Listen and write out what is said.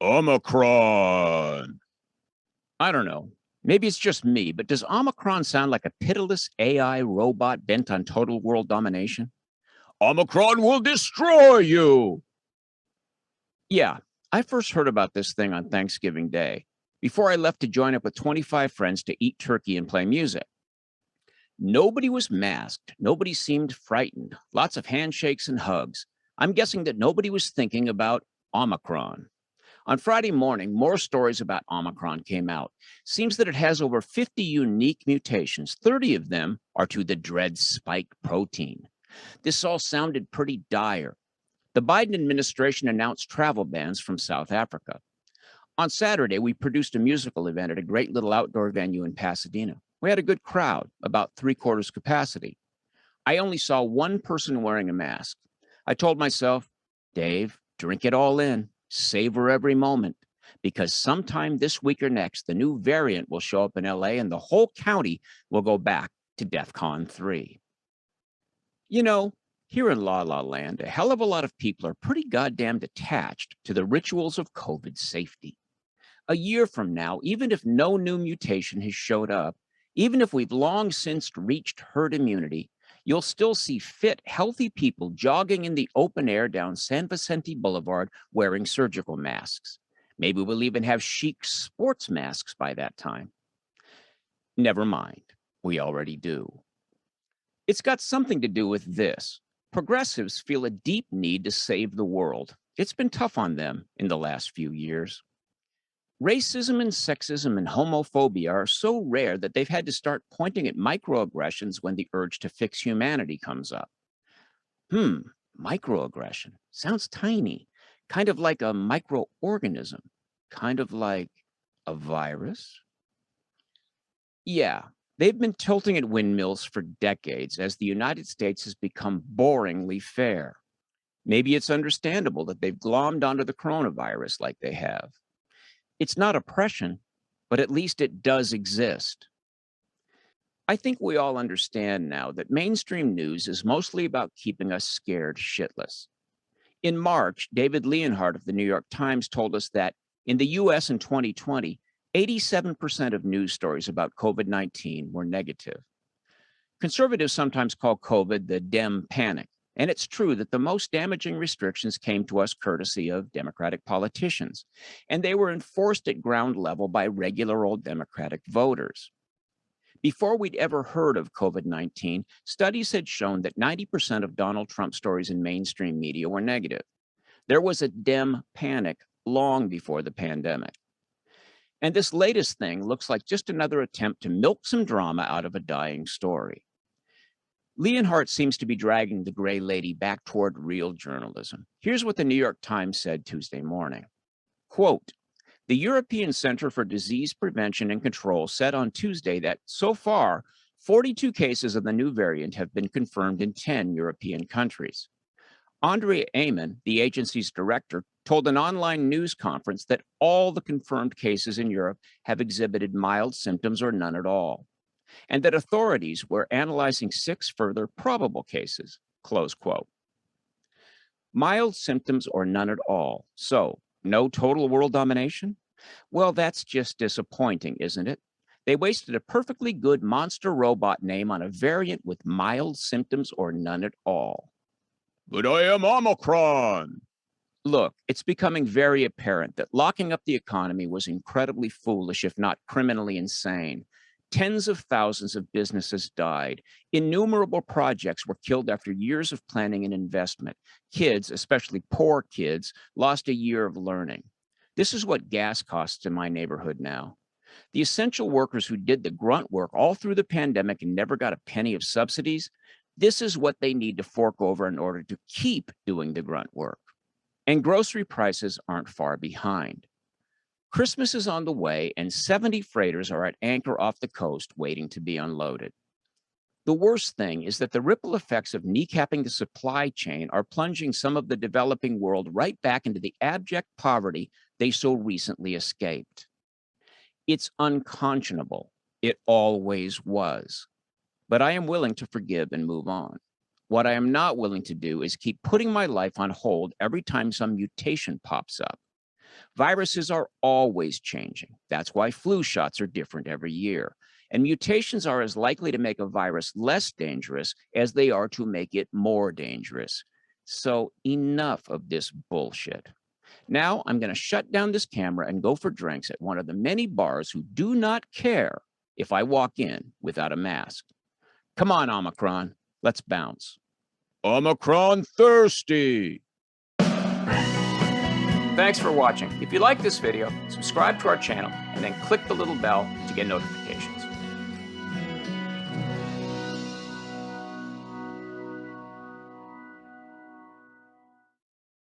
OMICRON. I don't know. Maybe it's just me, but does Omicron sound like a pitiless AI robot bent on total world domination? Omicron will destroy you. Yeah, I first heard about this thing on Thanksgiving Day, before I left to join up with 25 friends to eat turkey and play music. Nobody was masked. Nobody seemed frightened. Lots of handshakes and hugs. I'm guessing that nobody was thinking about Omicron. On Friday morning, more stories about Omicron came out. Seems that it has over 50 unique mutations. 30 of them are to the dread spike protein. This all sounded pretty dire. The Biden administration announced travel bans from South Africa. On Saturday, we produced a musical event at a great little outdoor venue in Pasadena. We had a good crowd, about three-quarters capacity. I only saw one person wearing a mask. I told myself, Dave, drink it all in, savor every moment, because sometime this week or next, the new variant will show up in LA and the whole county will go back to DEFCON 3. You know, here in La La Land, a hell of a lot of people are pretty goddamn attached to the rituals of COVID safety. A year from now, even if no new mutation has showed up, even if we've long since reached herd immunity, you'll still see fit, healthy people jogging in the open air down San Vicente Boulevard wearing surgical masks. Maybe we'll even have chic sports masks by that time. Never mind, we already do. It's got something to do with this. Progressives feel a deep need to save the world. It's been tough on them in the last few years. Racism and sexism and homophobia are so rare that they've had to start pointing at microaggressions when the urge to fix humanity comes up. Microaggression sounds tiny, kind of like a microorganism, kind of like a virus. Yeah, they've been tilting at windmills for decades as the United States has become boringly fair. Maybe it's understandable that they've glommed onto the coronavirus like they have. It's not oppression, but at least it does exist. I think we all understand now that mainstream news is mostly about keeping us scared shitless. In March, David Leonhardt of the New York Times told us that in the US in 2020, 87% of news stories about COVID-19 were negative. Conservatives sometimes call COVID the Dem panic, and it's true that the most damaging restrictions came to us courtesy of Democratic politicians, and they were enforced at ground level by regular old Democratic voters. Before we'd ever heard of COVID-19, studies had shown that 90% of Donald Trump stories in mainstream media were negative. There was a Dem panic long before the pandemic. And this latest thing looks like just another attempt to milk some drama out of a dying story. Leonhardt seems to be dragging the gray lady back toward real journalism. Here's what the New York Times said Tuesday morning. Quote, the European Center for Disease Prevention and Control said on Tuesday that so far, 42 cases of the new variant have been confirmed in 10 European countries. Andrea Aman, the agency's director, told an online news conference that all the confirmed cases in Europe have exhibited mild symptoms or none at all, and that authorities were analyzing 6 further probable cases, close quote. Mild symptoms or none at all. So, no total world domination? Well, that's just disappointing, isn't it? They wasted a perfectly good monster robot name on a variant with mild symptoms or none at all. But I am Omicron. Look, it's becoming very apparent that locking up the economy was incredibly foolish, if not criminally insane. Tens of thousands of businesses died. Innumerable projects were killed after years of planning and investment. Kids, especially poor kids, lost a year of learning. This is what gas costs in my neighborhood now. The essential workers who did the grunt work all through the pandemic and never got a penny of subsidies, this is what they need to fork over in order to keep doing the grunt work. And grocery prices aren't far behind. Christmas is on the way, and 70 freighters are at anchor off the coast waiting to be unloaded. The worst thing is that the ripple effects of kneecapping the supply chain are plunging some of the developing world right back into the abject poverty they so recently escaped. It's unconscionable. It always was. But I am willing to forgive and move on. What I am not willing to do is keep putting my life on hold every time some mutation pops up. Viruses are always changing. That's why flu shots are different every year. And mutations are as likely to make a virus less dangerous as they are to make it more dangerous. So enough of this bullshit. Now I'm going to shut down this camera and go for drinks at one of the many bars who do not care if I walk in without a mask. Come on, Omicron, let's bounce. Omicron thirsty. Thanks for watching. If you like this video, subscribe to our channel and then click the little bell to get notifications.